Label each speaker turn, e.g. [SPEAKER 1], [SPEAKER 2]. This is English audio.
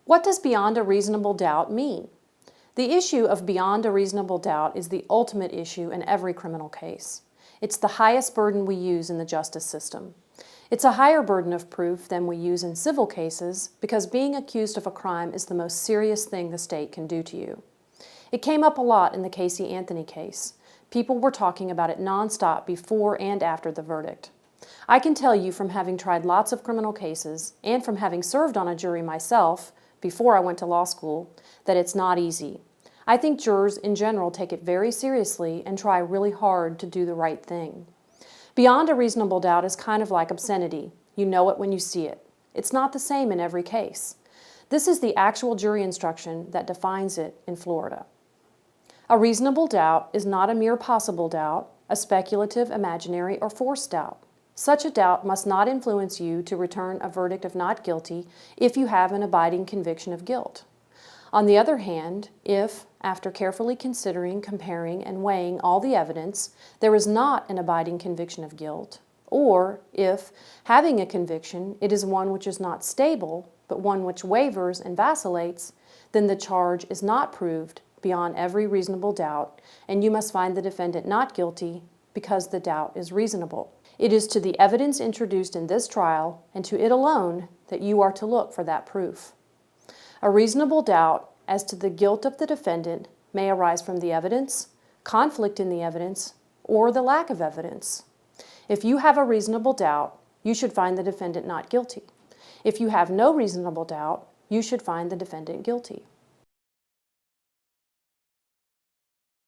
[SPEAKER 1] What does beyond a reasonable doubt mean? The issue of beyond a reasonable doubt is the ultimate issue in every criminal case. It's the highest burden we use in the justice system. It's a higher burden of proof than we use in civil cases because being accused of a crime is the most serious thing the state can do to you. It came up a lot in the Casey Anthony case. People were talking about it nonstop before and after the verdict. I can tell you from having tried lots of criminal cases and from having served on a jury myself before I went to law school that it's not easy. I think jurors in general take it very seriously and try really hard to do the right thing. Beyond a reasonable doubt is kind of like obscenity. You know it when you see it. It's not the same in every case. This is the actual jury instruction that defines it in Florida. A reasonable doubt is not a mere possible doubt, a speculative, imaginary, or forced doubt. Such a doubt must not influence you to return a verdict of not guilty if you have an abiding conviction of guilt. On the other hand, if, after carefully considering, comparing, and weighing all the evidence, there is not an abiding conviction of guilt, or if, having a conviction, it is one which is not stable, but one which wavers and vacillates, then the charge is not proved beyond every reasonable doubt, and you must find the defendant not guilty because the doubt is reasonable. It is to the evidence introduced in this trial, and to it alone, that you are to look for that proof. A reasonable doubt as to the guilt of the defendant may arise from the evidence, conflict in the evidence, or the lack of evidence. If you have a reasonable doubt, you should find the defendant not guilty. If you have no reasonable doubt, you should find the defendant guilty.